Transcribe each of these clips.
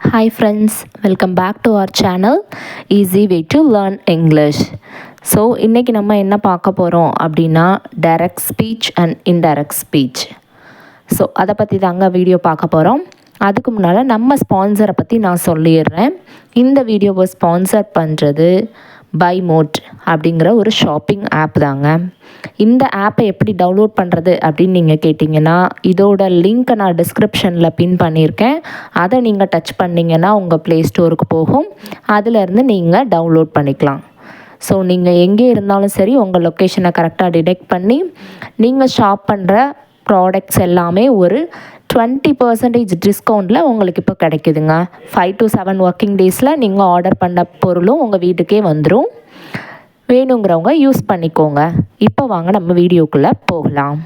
Hi friends, welcome back to our channel Easy Way to Learn English. So இன்றைக்கி நம்ம என்ன பார்க்க போகிறோம் அப்படின்னா direct speech and indirect speech. So அதை பற்றி தாங்க வீடியோ பார்க்க போகிறோம். அதுக்கு முன்னால் நம்ம ஸ்பான்சரை பற்றி நான் சொல்லிடுறேன். இந்த வீடியோவை ஸ்பான்சர் பண்ணுறது பை மோட் அப்படிங்கிற ஒரு ஷாப்பிங் ஆப் தாங்க. இந்த ஆப்பை எப்படி டவுன்லோட் பண்ணுறது அப்படின்னு நீங்கள் கேட்டிங்கன்னா இதோட லிங்க்கை நான் டிஸ்கிரிப்ஷனில் பின் பண்ணியிருக்கேன். அதை நீங்கள் டச் பண்ணிங்கன்னா உங்கள் ப்ளே ஸ்டோருக்கு போகும். அதிலேருந்து நீங்கள் டவுன்லோட் பண்ணிக்கலாம். ஸோ நீங்கள் எங்கே இருந்தாலும் சரி உங்கள் லொக்கேஷனை கரெக்டாக டிடெக்ட் பண்ணி நீங்கள் ஷாப் பண்ணுற ப்ராடக்ட்ஸ் எல்லாமே ஒரு 20% டிஸ்கவுண்ட்டில் உங்களுக்கு இப்போ கிடைக்குதுங்க. 5 to 7 ஒர்க்கிங் டேஸில் நீங்கள் ஆர்டர் பண்ண பொருளும் உங்கள் வீட்டுக்கே வந்துடும். வேணுங்கிறவங்க யூஸ் பண்ணிக்கோங்க. இப்போ வாங்க நம்ம வீடியோக்குள்ளே போகலாம்.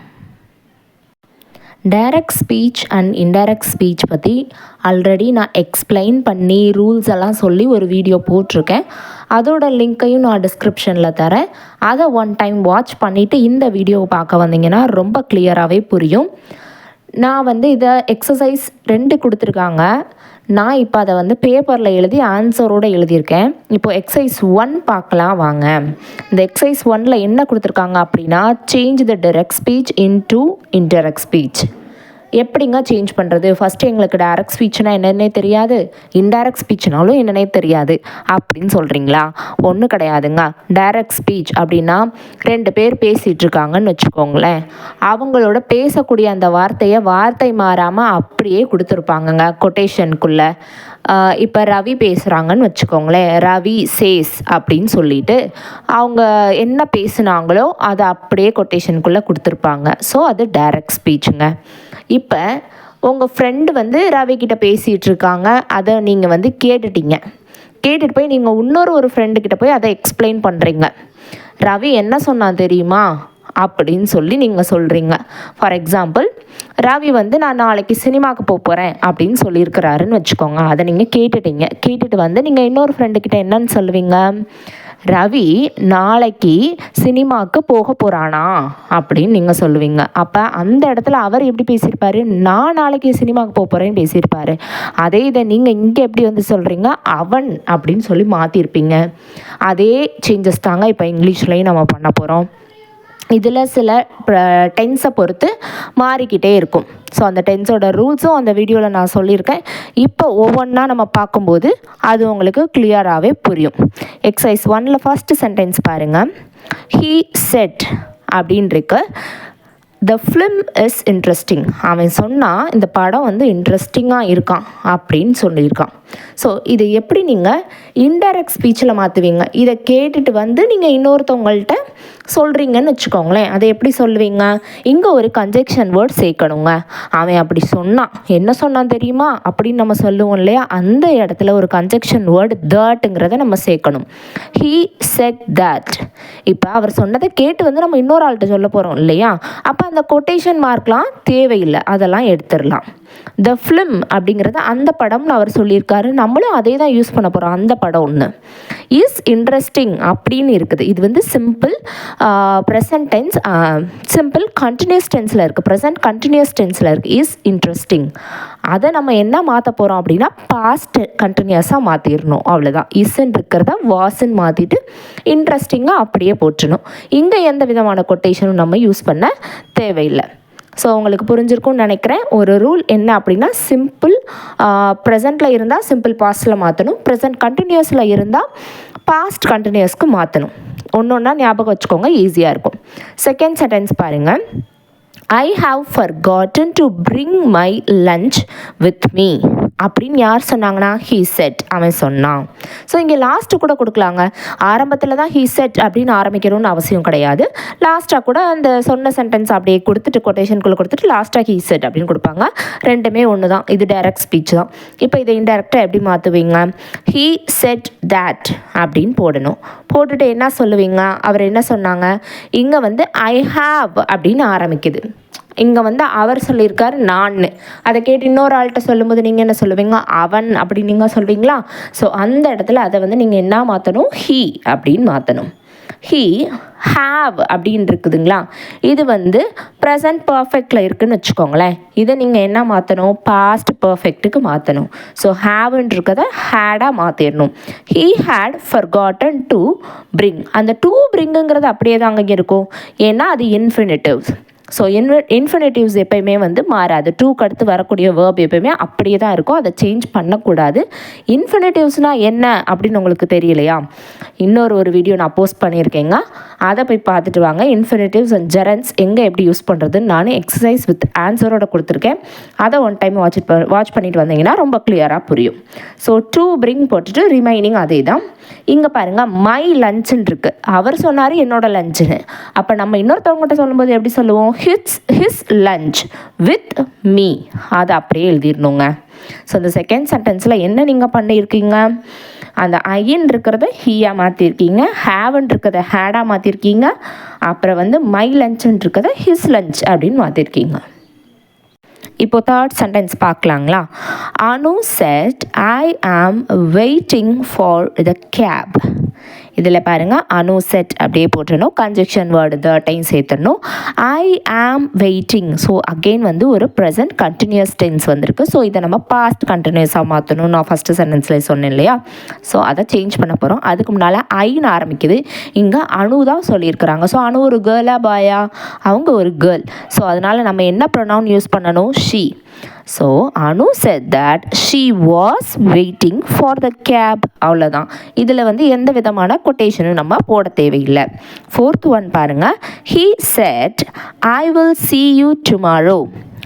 Direct speech and indirect speech பற்றி ஆல்ரெடி நான் எக்ஸ்பிளைன் பண்ணி ரூல்ஸ் எல்லாம் சொல்லி ஒரு வீடியோ போட்டிருக்கேன். அதோட லிங்க்கையும் நான் டிஸ்கிரிப்ஷனில் தரேன். அதை ஒன் டைம் வாட்ச் பண்ணிவிட்டு இந்த வீடியோவை பார்க்க வந்தீங்கன்னா ரொம்ப கிளியராகவே புரியும். நான் இதை எக்ஸசைஸ் 2 கொடுத்துருக்காங்க. நான் இப்போ அதை பேப்பரில் எழுதி ஆன்சரோடு எழுதியிருக்கேன். இப்போது எக்ஸசைஸ் 1 பார்க்கலாம் வாங்க. இந்த எக்ஸசைஸ் 1ல் என்ன கொடுத்துருக்காங்க அப்படின்னா change the direct speech into indirect speech. எப்படிங்க சேஞ்ச் பண்ணுறது? ஃபஸ்ட்டு எங்களுக்கு டைரக்ட் ஸ்பீச்னால் என்னென்னே தெரியாது, இன்டைரக்ட் ஸ்பீச்னாலும் என்னென்னே தெரியாது அப்படின்னு சொல்கிறீங்களா? ஒன்றும் கிடையாதுங்க. டைரக்ட் ஸ்பீச் அப்படின்னா 2 பேர் பேசிகிட்டு இருக்காங்கன்னு வச்சுக்கோங்களேன். அவங்களோட பேசக்கூடிய அந்த வார்த்தை மாறாமல் அப்படியே கொடுத்துருப்பாங்கங்க கொட்டேஷனுக்குள்ளே. இப்போ ரவி பேசுகிறாங்கன்னு வச்சுக்கோங்களேன். ரவி சேஸ் அப்படின்னு சொல்லிட்டு அவங்க என்ன பேசுனாங்களோ அதை அப்படியே கொட்டேஷனுக்குள்ளே கொடுத்துருப்பாங்க. ஸோ அது டைரக்ட் ஸ்பீச்சுங்க. இப்போ உங்கள் ஃப்ரெண்டு ரவிக்கிட்ட பேசிகிட்டு இருக்காங்க. அதை நீங்கள் கேட்டுட்டீங்க. கேட்டுட்டு போய் நீங்கள் இன்னொரு ஃப்ரெண்டுக்கிட்ட போய் அதை எக்ஸ்பிளைன் பண்ணுறீங்க. ரவி என்ன சொன்னான் தெரியுமா அப்படின்னு சொல்லி நீங்கள் சொல்கிறீங்க. ஃபார் எக்ஸாம்பிள், ரவி நான் நாளைக்கு சினிமாவுக்கு போகிறேன் அப்படின்னு சொல்லியிருக்கிறாருன்னு வச்சுக்கோங்க. அதை நீங்கள் கேட்டுட்டீங்க. கேட்டுட்டு நீங்கள் இன்னொரு ஃப்ரெண்டுக்கிட்ட என்னன்னு சொல்லுவீங்க? ரவி நாளைக்கு சினிமாவுக்கு போக போகிறானா அப்படின்னு நீங்கள் சொல்லுவீங்க. அப்போ அந்த இடத்துல அவர் எப்படி பேசியிருப்பார்? நான் நாளைக்கு சினிமாவுக்கு போக போகிறேன்னு பேசியிருப்பார். அதே இதை நீங்கள் இங்கே எப்படி சொல்கிறீங்க? அவன் அப்படின்னு சொல்லி மாற்றிருப்பீங்க. அதே சேஞ்சஸ் தாங்க இப்போ இங்கிலீஷ்லேயும் நம்ம பண்ண போகிறோம். இதில் சில டென்ஸை பொறுத்து மாறிக்கிட்டே இருக்கும். ஸோ அந்த டென்ஸோட ரூல்ஸும் அந்த வீடியோவில் நான் சொல்லியிருக்கேன். இப்போ ஒவ்வொன்றா நம்ம பார்க்கும்போது அது உங்களுக்கு கிளியராகவே புரியும். எக்ஸசைஸ் 1ல் ஃபஸ்ட்டு சென்டென்ஸ் பாருங்கள். ஹீ செட் அப்படின்ருக்கு. The film is interesting. அவன் சொன்னால் இந்த படம் இன்ட்ரெஸ்டிங்காக இருக்கான் அப்படின்னு சொல்லியிருக்கான். ஸோ இது எப்படி நீங்கள் இன்டைரக்ட் ஸ்பீச்சில் மாற்றுவீங்க? இதை கேட்டுட்டு நீங்கள் இன்னொருத்தவங்கள்ட்ட சொல்கிறீங்கன்னு வச்சுக்கோங்களேன். அதை எப்படி சொல்லுவீங்க? இங்கே ஒரு கன்ஜெக்ஷன் வேர்ட் சேர்க்கணுங்க. அவன் அப்படி சொன்னான், என்ன சொன்னான் தெரியுமா அப்படின்னு நம்ம சொல்லுவோம் இல்லையா? அந்த இடத்துல ஒரு கன்ஜெக்ஷன் வேர்டு தட்ங்கிறத நம்ம சேர்க்கணும். He set that. இப்போ அவர் சொன்னதை கேட்டு நம்ம இன்னொரு ஆள்கிட்ட சொல்ல போகிறோம் இல்லையா? அப்போ அந்த கொட்டேஷன் மார்க்லாம் தேவையில்லை, அதெல்லாம் எடுத்துடலாம். த ஃபிலிம் அப்படிங்கிறது அந்த படம்னு அவர் சொல்லியிருக்காரு. நம்மளும் அதே தான் யூஸ் பண்ண போகிறோம். அந்த படம் ஒன்று. இஸ் இன்ட்ரெஸ்டிங் அப்படின்னு இருக்குது. இது simple present tense, simple continuous டென்ஸில் இருக்குது. ப்ரெசன்ட் கண்டினியூஸ் டென்ஸில் இருக்குது. Is interesting. அதை நம்ம என்ன மாற்ற போகிறோம் அப்படின்னா பாஸ்ட் கண்டினியூஸாக மாற்றிடணும். அவ்வளோதான். இஸ்ன்னு இருக்கிறத வாஸ்ன்னு மாற்றிட்டு இன்ட்ரெஸ்டிங்காக அப்படியே போட்டுடணும். இங்கே எந்த விதமான கொட்டேஷனும் நம்ம யூஸ் பண்ண தேவையில்லை. ஸோ உங்களுக்கு புரிஞ்சிருக்கும்னு நினைக்கிறேன். ஒரு ரூல் என்ன அப்படின்னா சிம்பிள் ப்ரெசண்ட்டில் இருந்தால் சிம்பிள் பாஸ்ட்டில் மாற்றணும். ப்ரெசன்ட் கண்டினியூஸில் இருந்தால் பாஸ்ட் கண்டினியூஸ்க்கு மாற்றணும். ஒன்று ஞாபகம் வச்சுக்கோங்க, ஈஸியாக இருக்கும். செகண்ட் சென்டென்ஸ் பாருங்கள். I have forgotten to bring my lunch with me அப்படின்னு யார் சொன்னாங்கன்னா ஹீ செட். அவன் சொன்னான். ஸோ இங்கே லாஸ்ட்டு கூட கொடுக்கலாங்க. ஆரம்பத்தில் தான் ஹீ செட் அப்படின்னு ஆரம்பிக்கணும்னு அவசியம் கிடையாது. லாஸ்ட்டாக கூட அந்த சொன்ன சென்டென்ஸ் அப்படியே கொடுத்துட்டு கொட்டேஷனுக்குள்ளே கொடுத்துட்டு லாஸ்ட்டாக ஹீ செட் அப்படின்னு கொடுப்பாங்க. ரெண்டுமே ஒன்று தான். இது டைரக்ட் ஸ்பீச் தான். இப்போ இதை இன்டைரக்டாக எப்படி மாற்றுவீங்க? ஹீ செட் தேட் அப்படின்னு போடணும். போட்டுட்டு என்ன சொல்லுவீங்க? அவர் என்ன சொன்னாங்க? இங்கே ஐ ஹாவ் அப்படின்னு ஆரம்பிக்குது. இங்கே அவர் சொல்லியிருக்காரு நான். அதை கேட்டு இன்னொரு ஆள்கிட்ட சொல்லும்போது நீங்கள் என்ன சொல்லுவீங்க? அவன் அப்படி நீங்கள் சொல்வீங்களா? ஸோ அந்த இடத்துல அதை நீங்கள் என்ன மாற்றணும்? ஹீ அப்படின்னு மாற்றணும். ஹீ ஹாவ் அப்படின்னு இருக்குதுங்களா, இது வந்து ப்ரெசன்ட் பர்ஃபெக்டில் இருக்குதுன்னு வச்சுக்கோங்களேன். இதை நீங்கள் என்ன மாற்றணும், பாஸ்ட் பர்ஃபெக்ட்டுக்கு மாற்றணும். ஸோ ஹாவ்ன்னு இருக்கிறத ஹேடாக மாற்றிடணும். He had forgotten to bring. அந்த டு பிரிங்குங்கிறது அப்படியே தாங்க இருக்கும், ஏன்னா அது இன்ஃபினிட்டிவ்ஸ். ஸோ இன்ஃபினிட்டிவ்ஸ் எப்பயுமே வந்து மாறாது. டூக்கு அடுத்து வரக்கூடிய வேர்ப் எப்பயுமே அப்படியே தான் இருக்கும், அதை சேஞ்ச் பண்ணக்கூடாது. இன்ஃபினிட்டிவ்ஸ்னால் என்ன அப்படின்னு உங்களுக்கு தெரியலையா, இன்னொரு வீடியோ நான் போஸ்ட் பண்ணியிருக்கேங்க, அதை போய் பார்த்துட்டு வாங்க. இன்ஃபினிட்டிவ்ஸ் அண்ட் ஜெரன்ஸ் எங்கே எப்படி யூஸ் பண்ணுறதுன்னு நான் எக்ஸசைஸ் வித் ஆன்சரோட கொடுத்துருக்கேன். அதை ஒன் டைம் வாட்ச் பண்ணிட்டு வந்தீங்கன்னா ரொம்ப கிளியராக புரியும். ஸோ டு பிரிங் போட்டுட்டு ரிமைனிங் அதே தான். இங்கே பாருங்கள், மை லஞ்சுன்னு இருக்குது. அவர் சொன்னார் என்னோட லஞ்சுன்னு. அப்போ நம்ம இன்னொருத்தவங்ககிட்ட சொல்லும்போது எப்படி சொல்லுவோம், ஹிஸ் லஞ்ச் வித் மீ. அதை அப்படியே எழுதிடணுங்க. ஸோ இந்த செகண்ட் சென்டென்ஸில் என்ன நீங்கள் பண்ணியிருக்கீங்க, அந்த ஐன்னு இருக்கிறத ஹீயாக மாற்றிருக்கீங்க, ஹேவன் இருக்கிறத ஹேடாக மாற்றிருக்கீங்க, அப்புறம் வந்து மை லஞ்சுன்னு இருக்கிறத ஹிஸ் லஞ்ச் அப்படின்னு மாற்றிருக்கீங்க. இப்போ தேர்ட் சென்டென்ஸ் பார்க்கலாங்களா. Anu said I am waiting for the gap. இதில் பாருங்கள், அனு செட் அப்படியே போட்டணும், கன்ஜெக்ஷன் வேர்டு த டைம் சேர்த்துடணும். I am waiting. So again வந்து ஒரு ப்ரெசன்ட் கண்டினியூஸ் டென்ஸ் வந்திருக்கு. ஸோ இதை நம்ம பாஸ்ட் கண்டினியூஸாக மாற்றணும். நான் ஃபஸ்ட்டு சென்டென்ஸில் சொன்னேன் இல்லையா, ஸோ அதை சேஞ்ச் பண்ண போகிறோம். அதுக்கு முன்னால் ஐன்னு ஆரம்பிக்குது. இங்கே அனு தான் சொல்லியிருக்கிறாங்க. ஸோ அனு ஒரு கேர்ளா பாயா, அவங்க ஒரு கேர்ள். ஸோ அதனால் நம்ம என்ன ப்ரொனவுன் யூஸ் பண்ணணும், she. So Anu said that she was waiting for the cab. அவ்வளோதான். இதில் வந்து எந்த விதமான கொட்டேஷனும் நம்ம போட தேவையில்லை. ஃபோர்த் ஒன் பாருங்க, he said I will see you tomorrow.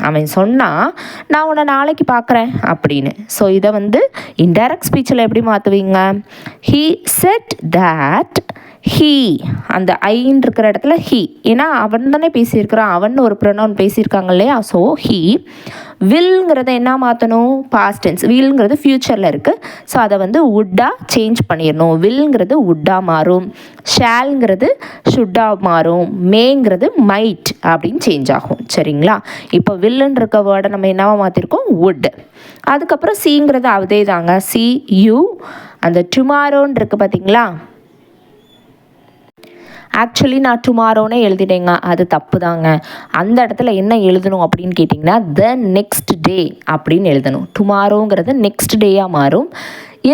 அவன் சொன்னால் நான் உன்னை நாளைக்கு பார்க்குறேன் அப்படின்னு. ஸோ இதை வந்து இன்டைரக்ட் ஸ்பீச்சில் எப்படி மாற்றுவீங்க, he said that ஹீ, அந்த ஐன்னு இருக்கிற இடத்துல ஹீ, ஏன்னா அவன் தானே பேசியிருக்கிறான், அவன் ஒரு ப்ரொனவுன் பேசியிருக்காங்க இல்லையா. So he. வில்ங்கிறத என்ன மாற்றணும், பாஸ்ட் டென்ஸ். வில்ங்கிறது ஃப்யூச்சரில் இருக்குது. ஸோ அதை வந்து வுட்டாக சேஞ்ச் பண்ணிடணும். வில்ங்கிறது வுட்டாக மாறும், ஷேல்ங்கிறது ஷுட்டாக மாறும், மேங்கிறது மைட் அப்படின்னு சேஞ்ச் ஆகும். சரிங்களா. இப்போ வில்லுன்னு இருக்க வேர்டை நம்ம என்னவா மாற்றிருக்கோம், வுட். அதுக்கப்புறம் சீங்கிறது அதே தாங்க, சி யூ. அந்த டுமாரோன்னு இருக்குது பார்த்தீங்களா, ஆக்சுவலி நான் டுமாரோனே எழுதிட்டேங்க, அது தப்பு தாங்க. அந்த இடத்துல என்ன எழுதணும் அப்படின்னு கேட்டிங்கன்னா, த நெக்ஸ்ட் டே அப்படின்னு எழுதணும். டுமாரோங்கிறது நெக்ஸ்ட் டேயாக மாறும்.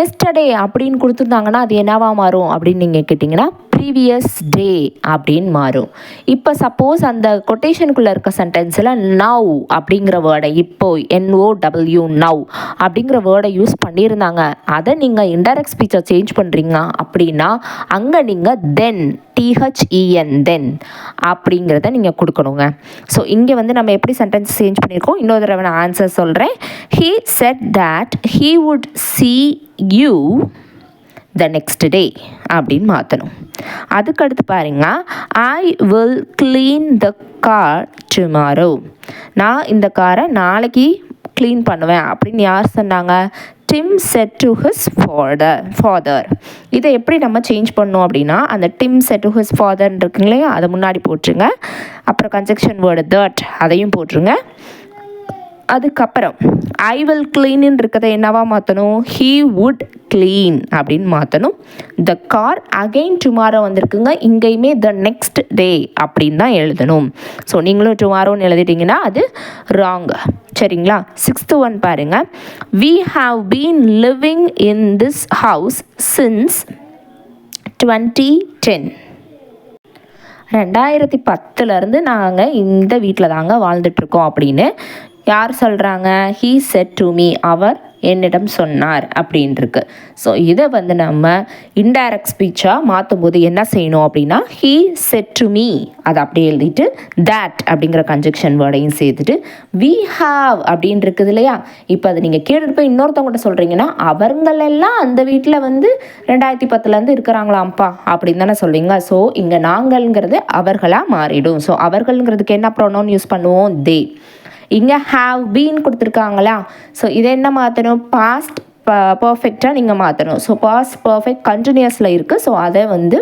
எஸ்டர்டே அப்படின்னு கொடுத்துருந்தாங்கன்னா அது என்னவா மாறும் அப்படின்னு நீங்கள் கேட்டிங்கன்னா ப்ரீவியஸ் டே அப்படின்னு மாறும். இப்போ சப்போஸ் அந்த கொட்டேஷனுக்குள்ளே இருக்க சென்டென்ஸில் நவ் அப்படிங்கிற வேர்டை, இப்போ NOW நவ் அப்படிங்கிற வேர்டை யூஸ் பண்ணியிருந்தாங்க, அதை நீங்கள் இன்டைரக்ட் ஸ்பீச்சை சேஞ்ச் பண்ணுறீங்க அப்படின்னா அங்கே நீங்கள் தென், THEN தென் அப்படிங்கிறத நீங்கள் கொடுக்கணுங்க. ஸோ இங்கே வந்து நம்ம எப்படி சென்டென்ஸ் சேஞ்ச் பண்ணியிருக்கோம், இன்னொரு தடவை நான் ஆன்சர் சொல்கிறேன். He said that he would see you the next day அப்படின்னு மாற்றணும். அதுக்கடுத்து பாருங்க, I will clean the car tomorrow. நான் இந்த காரை நாளைக்கு க்ளீன் பண்ணுவேன் அப்படின்னு யார் சொன்னாங்க, Tim said to his father. இதை எப்படி நம்ம சேஞ்ச் பண்ணோம் அப்படின்னா, அந்த Tim said to his father இருக்குங்க இல்லையா, அதை முன்னாடி போட்டுருங்க. அப்புறம் கன்ஜெக்ஷன் வேர்டு that அதையும் போட்டுருங்க. அதுக்கப்புறம் ஐ வில் கிளீன்னு இருக்கிறத என்னவா மாற்றணும், ஹீ வுட் கிளீன் அப்படின்னு மாற்றணும். த கார் அகெயின் டுமாரோ வந்திருக்குங்க, இங்கேயுமே த நெக்ஸ்ட் டே அப்படின்னு தான் எழுதணும். ஸோ நீங்களும் டுமாரோன்னு எழுதிட்டிங்கன்னா அது ராங். சரிங்களா. சிக்ஸ்த்து ஒன் பாருங்கள், we have been living in this house since 2010. 2010 நாங்கள் இந்த வீட்டில் தாங்க வாழ்ந்துட்டுருக்கோம் அப்படின்னு யார் சொல்கிறாங்க, ஹீ செட் டு மீ, அவர் என்னிடம் சொன்னார் அப்படின்ட்டுருக்கு. ஸோ இதை வந்து நம்ம இன்டைரக்ட் ஸ்பீச்சாக மாற்றும் போது என்ன செய்யணும் அப்படின்னா, ஹீ செட் டு மீ அதை அப்படியே எழுதிட்டு தேட் அப்படிங்கிற கன்ஜெக்ஷன் வேர்டையும் சேர்த்துட்டு வி ஹாவ் அப்படின்னு இருக்குது இல்லையா. இப்போ அதை நீங்கள் கேட்டுட்டு போய் இன்னொருத்தவங்கள்ட்ட சொல்கிறீங்கன்னா, அவங்களெல்லாம் அந்த வீட்டில் வந்து 2010 இருக்கிறாங்களாம்ப்பா அப்படின்னு தானே சொல்வீங்க. ஸோ இங்கே நாங்கள்ங்கிறது அவர்களாக மாறிடும். ஸோ அவர்கள்ங்கிறதுக்கு என்ன ப்ரொனவுன் யூஸ் பண்ணுவோம், தே. இங்கே ஹாவ் பீன் கொடுத்துருக்காங்களா, ஸோ இதை என்ன மாற்றணும், பாஸ்ட் பர்ஃபெக்டாக நீங்கள் மாற்றணும். ஸோ பாஸ்ட் பர்ஃபெக்ட் கண்டினியூஸில் இருக்குது. ஸோ அதை வந்து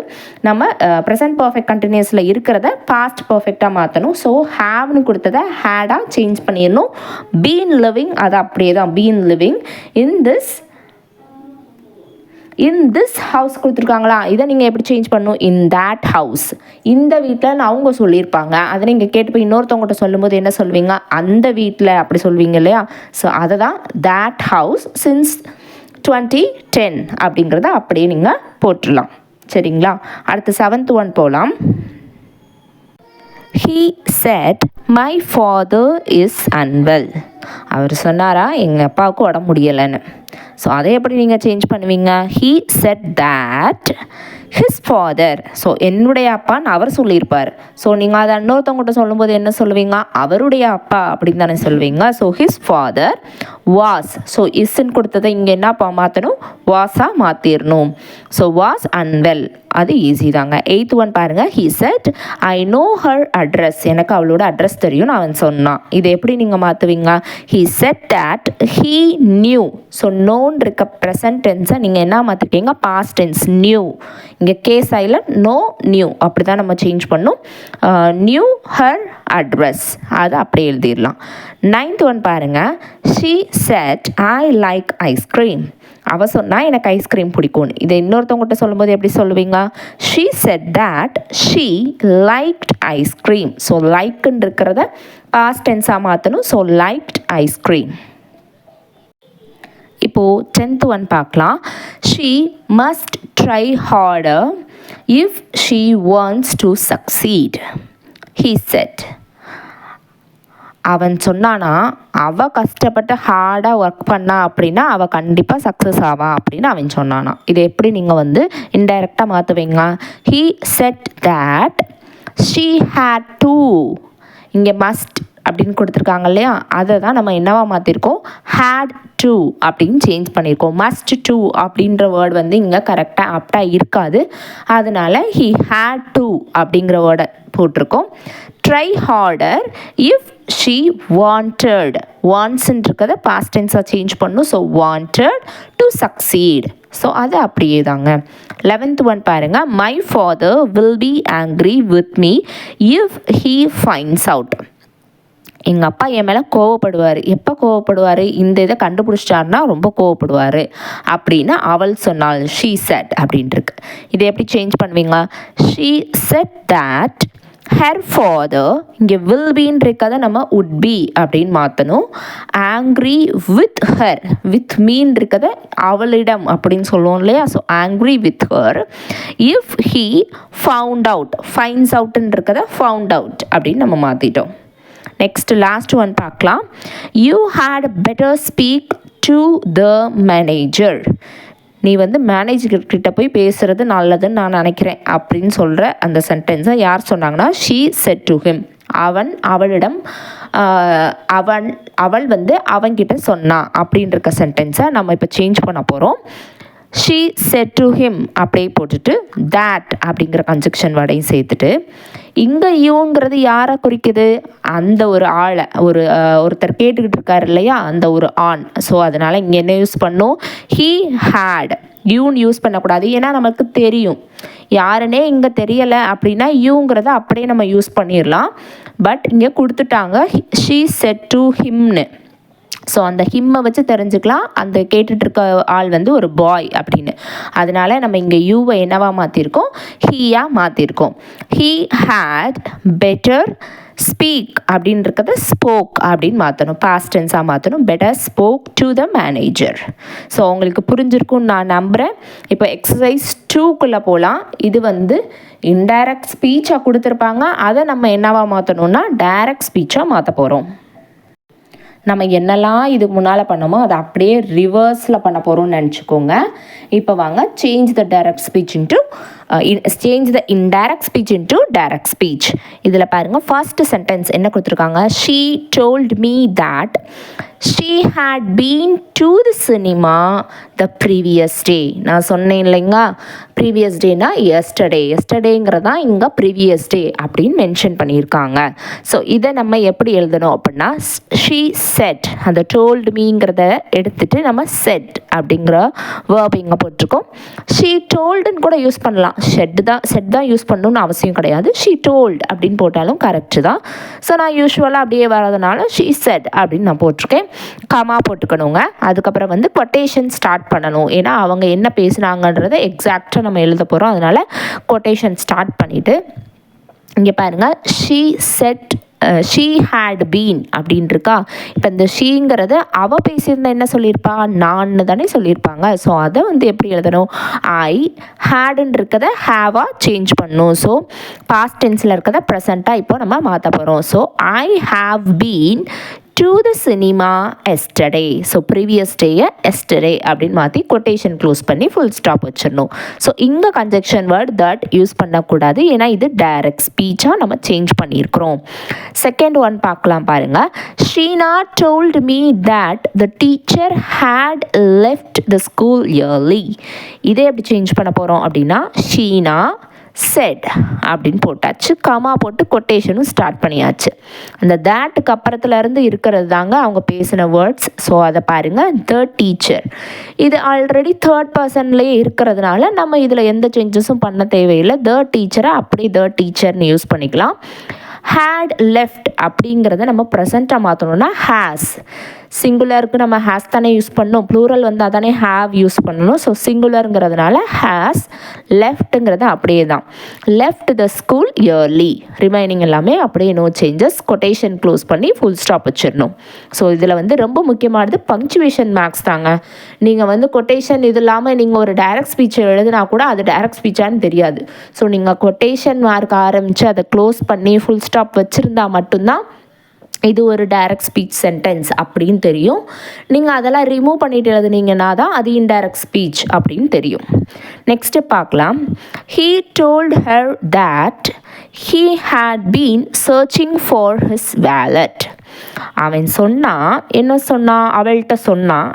நம்ம ப்ரெசன்ட் பர்ஃபெக்ட் கண்டினியூஸில் இருக்கிறத பாஸ்ட் பர்ஃபெக்டாக மாற்றணும். ஸோ ஹாவ்னு கொடுத்ததை ஹேடாக சேஞ்ச் பண்ணிடணும். பீன் லிவிங் அது அப்படியே தான், been living in this in this house கொடுத்துருக்காங்களா, இதை நீங்கள் எப்படி சேஞ்ச் பண்ணணும், இன் தேட் ஹவுஸ். இந்த வீட்டில் அவங்க சொல்லியிருப்பாங்க, அதை நீங்கள் கேட்டு போய் இன்னொருத்தவங்கள்ட்ட சொல்லும்போது என்ன சொல்வீங்க, அந்த வீட்டில் அப்படி சொல்வீங்க இல்லையா. ஸோ அதை தான் தேட் ஹவுஸ் சின்ஸ் 2010 அப்படிங்கிறத அப்படியே நீங்கள் போட்டுடலாம். சரிங்களா. அடுத்து 7th ஒன் போகலாம். He said, my father is unwell. அவர் சொன்னாரா எங்கள் அப்பாவுக்கு உடம்பு முடியலைன்னு. ஸோ அதை எப்படி நீங்கள் சேஞ்ச் பண்ணுவீங்க, he said that his father. So என்னுடைய அப்பான்னு அவர் சொல்லியிருப்பார். ஸோ நீங்கள் அதை இன்னொருத்தவங்கள்ட்ட சொல்லும்போது என்ன சொல்லுவீங்க, அவருடைய அப்பா அப்படின்னு தானே சொல்வீங்க. So his father was. So இஸ்ன்னு கொடுத்ததை இங்கே என்னப்பா மாற்றணும், வாஸாக மாற்றிடணும். ஸோ வாஸ் அன்வெல், அது ஈஸி தாங்க. 8th ஒன் பாருங்கள். he said, I know her address. எனக்கு அவளோட அட்ரஸ் தெரியும்னு அவன் சொன்னான். இதை எப்படி நீங்கள் மாற்றுவீங்க, he said that he knew. So known இருக்க ப்ரெசன்ட் டென்ஸை நீங்கள் என்ன மாற்றிட்டீங்க, பாஸ்ட் டென்ஸ் நியூ. இங்கே கேஸ் சைலண்ட், நோ நியூ, அப்படி தான் நம்ம சேஞ்ச் பண்ணோம். நியூ ஹர் அட்ரஸ், அதை அப்படியே எழுதிடலாம். 9th ஒன் பாருங்கள். she said, I like ice cream. அவள் சொன்னால் எனக்கு ஐஸ்கிரீம் பிடிக்கும்னு. இதை இன்னொருத்தவங்ககிட்ட சொல்லும்போது எப்படி சொல்லுவீங்க, she said that she liked ice cream. So லைக்குன்னு இருக்கிறத பாஸ்ட் டென்ஸாக மாற்றணும். So liked ice cream. இப்போது 10th ஒன் பார்க்கலாம். she must try harder if she wants to succeed, he said. அவன் சொன்னானா அவள் கஷ்டப்பட்டு ஹார்டாக ஒர்க் பண்ணா அப்படின்னா அவள் கண்டிப்பாக சக்ஸஸ் ஆவா அப்படின்னு அவன் சொன்னானா. இதை எப்படி நீங்கள் வந்து இன்டைரக்டாக மாற்றுவீங்க, he said that she had to. இங்கே மஸ்ட் அப்படின்னு கொடுத்துருக்காங்க இல்லையா, அதை தான் நம்ம என்னவா மாற்றிருக்கோம், had to அப்படின்னு சேஞ்ச் பண்ணியிருக்கோம். must to அப்படின்ற வேர்டு வந்து இங்கே கரெக்டாக ஆப்டாக இருக்காது, அதனால he had to அப்படிங்கிற வேர்டை போட்டிருக்கோம். Try harder if she wanted. வாண்ட்ஸ்ன்றதை பாஸ்ட் டென்ஸாக சேஞ்ச் பண்ணும். So wanted to succeed. So அது அப்படியே தாங்க. 11th ஒன் பாருங்கள். my father will be angry with me if he finds out. எங்கள் அப்பா என் மேலே கோவப்படுவார். எப்போ கோவப்படுவார், இந்த இதை கண்டுபிடிச்சிட்டாருன்னா ரொம்ப கோவப்படுவார் அப்படின்னு அவள் சொன்னாள், she said அப்படின்ட்டுருக்கு. இதை எப்படி சேஞ்ச் பண்ணுவீங்க, she said that her father. இங்கே will beன்னு இருக்கதை நம்ம would be அப்படின்னு மாற்றணும். angry with her, with mean இருக்கதை அவளிடம் அப்படின்னு சொல்லுவோம் இல்லையா. So angry with her if he found out. finds outன்னு இருக்கதை found out அப்படின்னு நம்ம மாற்றிட்டோம். நெக்ஸ்ட் லாஸ்ட் ஒன் பார்க்கலாம். You had better speak to the manager. நீ வந்து மேனேஜர்கிட்ட போய் பேசுகிறது நல்லதுன்னு நான் நினைக்கிறேன் அப்படின்னு சொல்கிற அந்த சென்டென்ஸை யார் சொன்னாங்கன்னா, she said to him. அவளிடம் அவள் வந்து அவன்கிட்ட சொன்னா அப்படின்ற சென்டென்ஸை நம்ம இப்போ சேஞ்ச் பண்ண போகிறோம். she said to him அப்படியே போட்டுட்டு that அப்படிங்கிற கன்ஜெக்ஷன் வேர்டையும் சேர்த்துட்டு, இங்கே யூங்கிறது யாரை குறிக்குது, அந்த ஒரு ஆளை, ஒருத்தர் கேட்டுக்கிட்டு இருக்காரு இல்லையா, அந்த ஒரு ஆண். ஸோ அதனால் இங்கே என்ன யூஸ் பண்ணும், he had. யூன்னு யூஸ் பண்ணக்கூடாது, ஏன்னா நமக்கு தெரியும். யாருன்னே இங்கே தெரியலை அப்படின்னா யூங்கிறத அப்படியே நம்ம யூஸ் பண்ணிடலாம். பட் இங்கே கொடுத்துட்டாங்க she said to himனு. ஸோ அந்த ஹிம்மை வச்சு தெரிஞ்சுக்கலாம் அந்த கேட்டுட்ருக்க ஆள் வந்து ஒரு பாய் அப்படின்னு. அதனால் நம்ம இங்கே யூவை என்னவா மாற்றிருக்கோம், ஹீயாக மாற்றிருக்கோம். ஹீ ஹேட் பெட்டர் ஸ்பீக் அப்படின்றத ஸ்போக் அப்படின்னு மாற்றணும், பாஸ்ட் டென்ஸாக மாற்றணும். Better spoke to the manager. So உங்களுக்கு புரிஞ்சிருக்கும்னு நான் நம்புகிறேன். இப்போ எக்ஸசைஸ் 2க்குள்ளே போகலாம். இது வந்து இன்டைரக்ட் ஸ்பீச்சாக கொடுத்துருப்பாங்க, அதை நம்ம என்னவா மாற்றணும்னா டைரக்ட் ஸ்பீச்சாக மாற்ற போகிறோம். நம்ம என்னெல்லாம் இதுக்கு முன்னால் பண்ணோமோ அதை அப்படியே ரிவர்ஸில் பண்ண போகிறோம்னு நினச்சிக்கோங்க. இப்போ வாங்க change the direct speech into change the indirect speech into direct speech. இதில் பாருங்கள், ஃபர்ஸ்ட் சென்டென்ஸ் என்ன கொடுத்துருக்காங்க, she told me that she had been to the cinema the previous day. நான் சொன்னேன் இல்லைங்க, ப்ரீவியஸ் டேனா எஸ்டர்டேங்கிறது தான் இங்கே ப்ரீவியஸ் டே அப்படின்னு மென்ஷன் பண்ணியிருக்காங்க. ஸோ இதை நம்ம எப்படி எழுதணும் அப்படின்னா, she said, அந்த told meங்கிறத எடுத்துகிட்டு நம்ம said அப்படிங்கிற வேர்ப் இங்கே போட்டிருக்கோம். she toldன்னு கூட யூஸ் பண்ணலாம், தான், செட் தான் யூஸ் பண்ணணும்னு அவசியம் கிடையாது. ஷீ டோல்ட் அப்படின்னு போட்டாலும் கரெக்டு தான். ஸோ நான் யூஸ்வலாக அப்படியே வரதுனால ஷீ செட் அப்படின்னு நான் போட்டிருக்கேன். கமா போட்டுக்கணுங்க. அதுக்கப்புறம் வந்து கொட்டேஷன் ஸ்டார்ட் பண்ணணும். ஏன்னா அவங்க என்ன பேசுனாங்கன்றதை எக்ஸாக்டாக நம்ம எழுத போகிறோம். அதனால் கொட்டேஷன் ஸ்டார்ட் பண்ணிவிட்டு இங்கே பாருங்கள், she said she had been அப்படின்னு இருக்கா. இப்போ இந்த ஷீங்கிறது அவள் பேசியிருந்தா என்ன சொல்லியிருப்பா, நான் தானே சொல்லியிருப்பாங்க. ஸோ அதை வந்து எப்படி எழுதணும், ஐ ஹேடுன்னு இருக்கதை ஹேவாக சேஞ்ச் பண்ணணும். ஸோ பாஸ்ட் டென்ஸில் இருக்கதை ப்ரெசண்ட்டாக இப்போ நம்ம மாற்ற போகிறோம். So I have been to the cinema yesterday. So previous டேயை yesterday அப்படின்னு மாற்றி கொட்டேஷன் க்ளோஸ் பண்ணி ஃபுல் ஸ்டாப் வச்சிடணும். ஸோ இங்கே கன்ஜெக்ஷன் வேர்ட் தட் யூஸ் பண்ணக்கூடாது, ஏன்னா இது டைரக்ட் ஸ்பீச்சாக நம்ம சேஞ்ச் பண்ணியிருக்கிறோம். செகண்ட் ஒன் பார்க்கலாம் பாருங்கள். Sheena told me that the teacher had left the school early. இதே எப்படி சேஞ்ச் பண்ண போகிறோம் அப்படின்னா, ஷீனா செட் அப்படின்னு போட்டாச்சு, கமா போட்டு கொட்டேஷனும் ஸ்டார்ட் பண்ணியாச்சு. அந்த தேட்டுக்கு அப்புறத்துலேருந்து இருக்கிறது தாங்க அவங்க பேசின வேர்ட்ஸ். ஸோ அதை பாருங்கள், த டீச்சர். இது ஆல்ரெடி தேர்ட் பர்சன்லேயே இருக்கிறதுனால நம்ம இதில் எந்த சேஞ்சஸும் பண்ண தேவையில்லை. த டீச்சரை அப்படியே த டீச்சர்னு யூஸ் பண்ணிக்கலாம். ஹேட் லெஃப்ட் அப்படிங்கிறத நம்ம ப்ரெசண்ட்டாக மாற்றணும்னா ஹேஸ். சிங்குலருக்கு நம்ம ஹேஸ் தானே யூஸ் பண்ணணும், ப்ளூரல் வந்து அதானே ஹேவ் யூஸ் பண்ணணும். ஸோ சிங்குலருங்கிறதுனால ஹேஸ், லெஃப்ட்டுங்கிறது அப்படியே தான், left the school early. Remaining எல்லாமே அப்படியே நோ சேஞ்சஸ். கொட்டேஷன் க்ளோஸ் பண்ணி ஃபுல் ஸ்டாப் வச்சிடணும். ஸோ இதில் வந்து ரொம்ப முக்கியமானது பங்க்சுவேஷன் மார்க்ஸ் தாங்க. நீங்கள் வந்து கொட்டேஷன் இது இல்லாமல் நீங்கள் ஒரு டைரக்ட் ஸ்பீச்சை எழுதினா கூட அது டைரக்ட் ஸ்பீச்சான்னு தெரியாது. ஸோ நீங்கள் கொட்டேஷன் மார்க் ஆரம்பித்து அதை க்ளோஸ் பண்ணி ஃபுல் ஸ்டாப் வச்சுருந்தா மட்டும்தான் இது ஒரு டைரக்ட் ஸ்பீச் சென்டென்ஸ் அப்படின்னு தெரியும். நீங்கள் அதெல்லாம் ரிமூவ் பண்ணிட்டு எழுதுனீங்கன்னா தான் அது இன்டைரக்ட் ஸ்பீச் அப்படின்னு தெரியும். நெக்ஸ்ட்டு பார்க்கலாம். He told her that he had been searching for his wallet. அவன் சொன்னான், என்ன சொன்னான், அவள்கிட்ட சொன்னான்,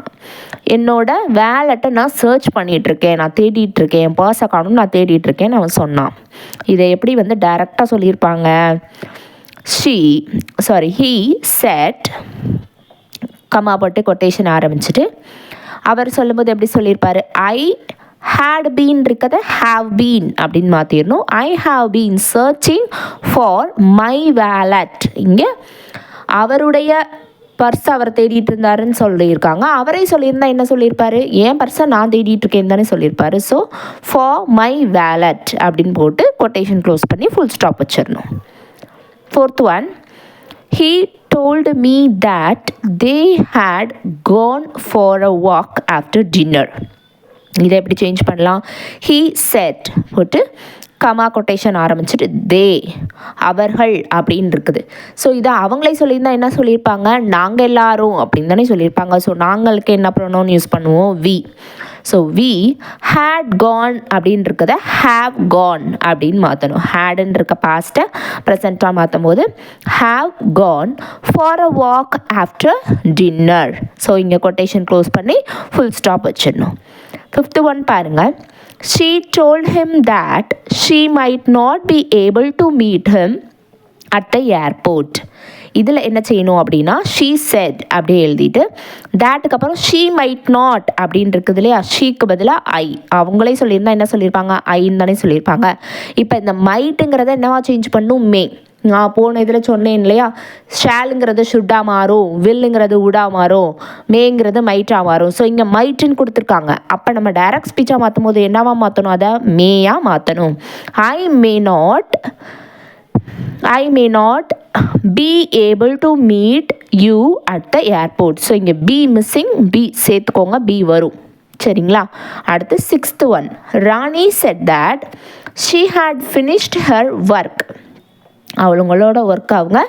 என்னோட வேலெட்டை நான் சர்ச் பண்ணிகிட்ருக்கேன், நான் தேடிட்டுருக்கேன், என் பர்ஸை காணும் நான் தேடிட்டுருக்கேன்னு அவன் சொன்னான். இதை எப்படி வந்து டைரெக்டாக சொல்லியிருப்பாங்க, he said, கமா போட்டு கொட்டேஷன் ஆரம்பிச்சுட்டு அவர் சொல்லும்போது எப்படி சொல்லியிருப்பார், ஐ had been இருக்கதை have been அப்படின்னு மாற்றிடணும். ஐ have been searching for my wallet. இங்கே அவருடைய பர்ஸ் அவர் தேடிட்டு இருந்தாருன்னு சொல்லியிருக்காங்க. அவரே சொல்லியிருந்தா என்ன சொல்லியிருப்பாரு, என் பர்ஸை நான் தேடிட்டு இருக்கேன்னு தானே சொல்லியிருப்பாரு. ஸோ ஃபார் மை வேலட் அப்படின்னு போட்டு கொட்டேஷன் க்ளோஸ் பண்ணி ஃபுல் ஸ்டாப் வச்சிடணும். Fourth one, he told me that they had gone for a walk after dinner. இதை எப்படி சேஞ்ச் பண்ணலாம், he said போட்டு கமா கொட்டேஷன் ஆரம்பிச்சுட்டு தே, அவர்கள் அப்படின்னு இருக்குது. ஸோ இதை அவங்களே சொல்லியிருந்தால் என்ன சொல்லியிருப்பாங்க, நாங்கள் எல்லாரும் அப்படின்னு தானே சொல்லியிருப்பாங்க. ஸோ நாங்களுக்கு என்ன ப்ரொனவுன் யூஸ் பண்ணுவோம், we. So we had gone அப்படின்னு இருக்கதை ஹேவ் கான் அப்படின்னு மாற்றணும். ஹேடுன்னு இருக்க பாஸ்ட்டை ப்ரெசண்ட்டாக மாற்றும் போது have gone for a walk after dinner. So இங்கே கொட்டேஷன் க்ளோஸ் பண்ணி ஃபுல் ஸ்டாப் வச்சிடணும். ஃபிஃப்த்து ஒன் பாருங்கள். She told him that she might not be able to meet him at the airport. இதில் என்ன செய்யணும் அப்படின்னா, she said அப்படியே எழுதிட்டு தேட்டுக்கு அப்புறம் she might not அப்படின்னு இருக்குது இல்லையா, ஷீக்கு பதிலாக ஐ. அவங்களே சொல்லியிருந்தா என்ன சொல்லியிருப்பாங்க, ஐன்னு தானே சொல்லியிருப்பாங்க. இப்போ இந்த மைட்டுங்கிறத என்னவா சேஞ்ச் பண்ணும், மே. நான் போன இதில் சொன்னேன் இல்லையா, ஷேலுங்கிறது ஷுட்டாக மாறும், வில்லுங்கிறது உடா மாறும், மேங்கிறது மைட்டாக மாறும். ஸோ இங்கே மைட்டுன்னு கொடுத்துருக்காங்க. அப்போ நம்ம டைரக்ட் ஸ்பீச்சாக மாற்றும் போது என்னவா மாற்றணும், அதை மேயாக மாற்றணும். I may not be able to meet you at the airport. So இங்கே பி மிஸ்ஸிங், பி சேர்த்துக்கோங்க, பி வரும். சரிங்களா. அடுத்து sixth one. Rani said that she had finished her work. அவங்களோட ஒர்க் அவங்க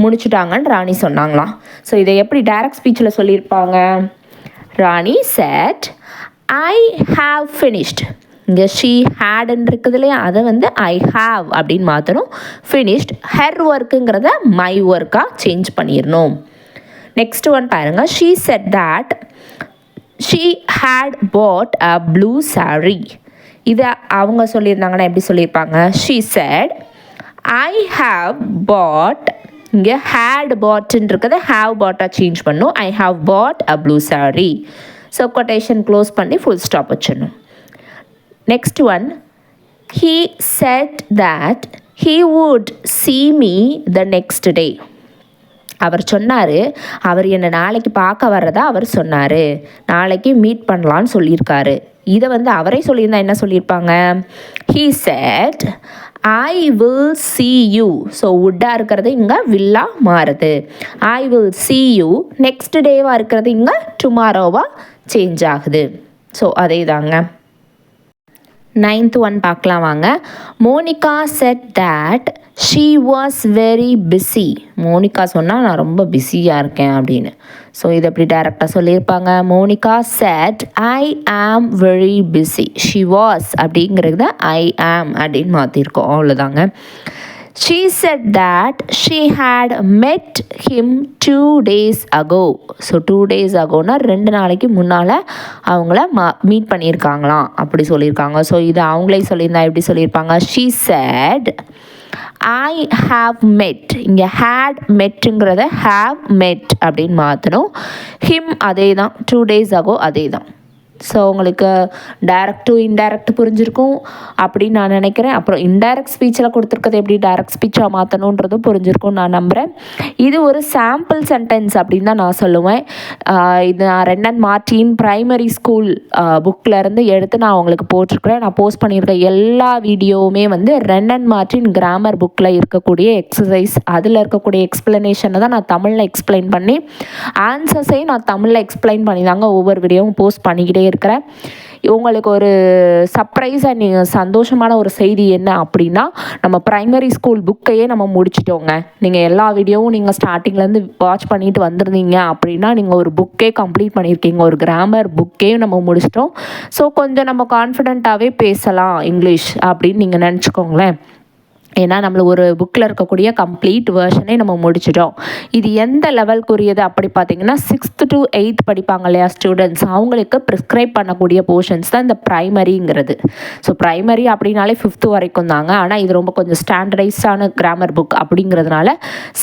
முடிச்சுட்டாங்கன்னு ராணி சொன்னாங்களாம். ஸோ இதை எப்படி டைரக்ட் ஸ்பீச்சில் சொல்லியிருப்பாங்க, Rani said I have finished. இங்கே ஷீ ஹேடுன்னு இருக்குது இல்லையா, அதை வந்து ஐ ஹாவ் அப்படின்னு மாற்றணும். ஃபினிஷ்ட் ஹெர் ஒர்க்குங்கிறத மை ஒர்க்காக சேஞ்ச் பண்ணிடணும். நெக்ஸ்ட் ஒன் பாருங்கள். She said that she had put a blue sari. இதை அவங்க சொல்லியிருந்தாங்கன்னா எப்படி சொல்லியிருப்பாங்க, she said I have put. இங்கே ஹேட் பாட்ன்னு இருக்கிறத ஹாவ் பாட்டாக சேஞ்ச் பண்ணும். I have put a blue sari. So quotation close பண்ணி ஃபுல் ஸ்டாப் வச்சிடணும். Next one. He said that he would see me the next day. அவர் சொன்னார், அவர் என்னை நாளைக்கு பார்க்க வர்றதா அவர் சொன்னார், நாளைக்கு மீட் பண்ணலான்னு சொல்லியிருக்காரு. இதை வந்து அவரே சொல்லியிருந்தா என்ன சொல்லியிருப்பாங்க? He said I will see you. So வுட்டாக இருக்கிறது இங்கே வில்லாக மாறுது. I will see you. Next டேவாக இருக்கிறது இங்கே டுமாரோவாக சேஞ்ச் ஆகுது. ஸோ அதே தாங்க. 9th one பார்க்கலாம் வாங்க. Monica said that she was very busy. Monica சொன்னால் நான் ரொம்ப பிஸியாக இருக்கேன் அப்படின்னு. ஸோ இதை எப்படி டைரெக்டாக சொல்லியிருப்பாங்க? Monica set I am very busy. She was அப்படிங்கிறத ஐ ஆம் அப்படின்னு மாற்றிருக்கோம், அவ்வளோதாங்க. She said that she had met him 2 days ago. So 2 days agoனா 2 நாளைக்கு முன்னால் அவங்கள மீட் பண்ணியிருக்காங்களாம் அப்படி சொல்லியிருக்காங்க. ஸோ இது அவங்களே சொல்லியிருந்தா எப்படி சொல்லியிருப்பாங்க? She said I have met. இங்கே had metங்கிறத have met அப்படின்னு மாற்றணும். him அதே தான், 2 days ago அதே தான். ஸோ உங்களுக்கு டைரக்ட் டு இன்டைரக்ட் புரிஞ்சிருக்கும் அப்படின்னு நான் நினைக்கிறேன். அப்புறம் இன்டைரக்ட் ஸ்பீச்சில் கொடுத்துருக்கிறது எப்படி டைரக்ட் ஸ்பீச்சாக மாற்றணுன்றதும் புரிஞ்சிருக்கும் நான் நம்புகிறேன். இது ஒரு சாம்பிள் சென்டென்ஸ் அப்படின்னு தான் நான் சொல்லுவேன். இது நான் ரென்னன் மார்ட்டின் ப்ரைமரி ஸ்கூல் புக்கிலேருந்து எடுத்து நான் உங்களுக்கு போட்டிருக்கிறேன். நான் போஸ்ட் பண்ணியிருக்க எல்லா வீடியோவுமே வந்து ரென்னன் மார்ட்டின் கிராமர் புக்கில் இருக்கக்கூடிய எக்ஸசைஸ், அதில் இருக்கக்கூடிய எக்ஸ்ப்ளனேஷனை தான் நான் தமிழில் எக்ஸ்பிளைன் பண்ணி ஆன்சர்ஸையும் நான் தமிழில் எக்ஸ்பிளைன் பண்ணி தாங்க ஒவ்வொரு வீடியோவும் போஸ்ட் பண்ணிக்கிட்டே இருக்கிறேன். உங்களுக்கு ஒரு சர்ப்ரைஸாக நீங்கள் சந்தோஷமான ஒரு செய்தி என்ன அப்படின்னா, நம்ம ப்ரைமரி ஸ்கூல் புக்கையே நம்ம முடிச்சிட்டோங்க. நீங்கள் எல்லா வீடியோவும் நீங்கள் ஸ்டார்டிங்லேருந்து வாட்ச் பண்ணிட்டு வந்திருந்தீங்க அப்படின்னா நீங்கள் ஒரு புக்கே கம்ப்ளீட் பண்ணியிருக்கீங்க. ஒரு கிராமர் புக்கே நம்ம முடிச்சிட்டோம். ஸோ கொஞ்சம் நம்ம கான்ஃபிடென்ட்டாகவே பேசலாம் இங்கிலீஷ் அப்படின்னு நீங்கள் நினச்சிக்கோங்களேன். ஏன்னா நம்மளுக்கு ஒரு புக்கில் இருக்கக்கூடிய கம்ப்ளீட் வேர்ஷனே நம்ம முடிச்சிட்டோம். இது எந்த லெவல்க்குரியது அப்படி பார்த்தீங்கன்னா 6th to 8th படிப்பாங்க இல்லையா ஸ்டூடெண்ட்ஸ், அவங்களுக்கு ப்ரிஸ்கிரைப் பண்ணக்கூடிய போர்ஷன்ஸ் தான் இந்த ப்ரைமரிங்கிறது. ஸோ ப்ரைமரி அப்படின்னாலே 5th வரைக்கும் தாங்க. ஆனால் இது ரொம்ப கொஞ்சம் ஸ்டாண்டர்டைஸ்டான கிராமர் புக் அப்படிங்கிறதுனால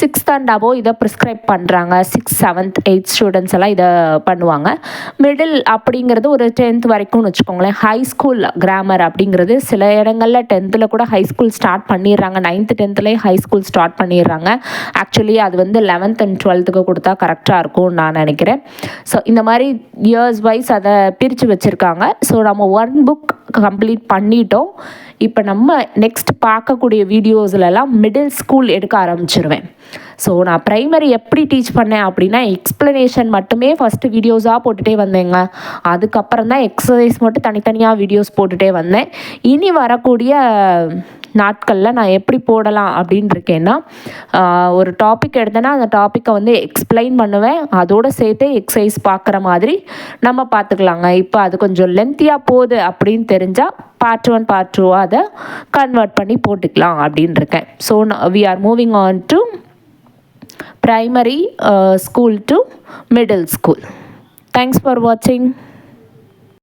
6th and above இதை ப்ரிஸ்கிரைப் பண்ணுறாங்க. 6th 7th 8th ஸ்டூடெண்ட்ஸ் எல்லாம் இதை பண்ணுவாங்க. மிடில் அப்படிங்கிறது ஒரு 10th வரைக்கும்னு வச்சுக்கோங்களேன். ஹை ஸ்கூல் கிராமர் அப்படிங்கிறது சில இடங்களில் 10th கூட ஹை ஸ்கூல் ஸ்டார்ட் பண்ணிடுறாங்க. 9th 10thலேயே ஹை ஸ்கூல் ஸ்டார்ட் பண்ணிடுறாங்க. ஆக்சுவலி அது வந்து 11th and 12th கொடுத்தா கரெக்டாக இருக்கும்னு நான் நினைக்கிறேன். ஸோ இந்த மாதிரி இயர்ஸ் வைஸ் அதை பிரித்து வச்சுருக்காங்க. ஸோ நம்ம 1 புக் கம்ப்ளீட் பண்ணிட்டோம். இப்போ நம்ம நெக்ஸ்ட் பார்க்கக்கூடிய வீடியோஸ்லலாம் மிடில் ஸ்கூல் எடுக்க ஆரம்பிச்சிருவேன். ஸோ நான் ப்ரைமரி எப்படி டீச் பண்ணேன் அப்படின்னா எக்ஸ்ப்ளனேஷன் மட்டுமே ஃபஸ்ட்டு வீடியோஸாக போட்டுகிட்டே வந்தேங்க. அதுக்கப்புறம் தான் எக்ஸசைஸ் மட்டும் தனித்தனியாக வீடியோஸ் போட்டுகிட்டே வந்தேன். இனி வரக்கூடிய நாட்களில் நான் எப்படி போடலாம் அப்படின்னு இருக்கேன்னா, ஒரு டாபிக் எடுத்தேன்னா அந்த டாப்பிக்கை வந்து எக்ஸ்பிளைன் பண்ணுவேன். அதோடு சேர்த்து எக்ஸசைஸ் பார்க்குற மாதிரி நம்ம பார்த்துக்கலாங்க. இப்போ அது கொஞ்சம் லென்த்தியாக போகுது அப்படின்னு தெரிஞ்சால் part 1 part 2 அதை கன்வெர்ட் பண்ணி போட்டுக்கலாம் அப்படின்னு இருக்கேன். So we are moving on to primary school to middle school. Thanks for watching.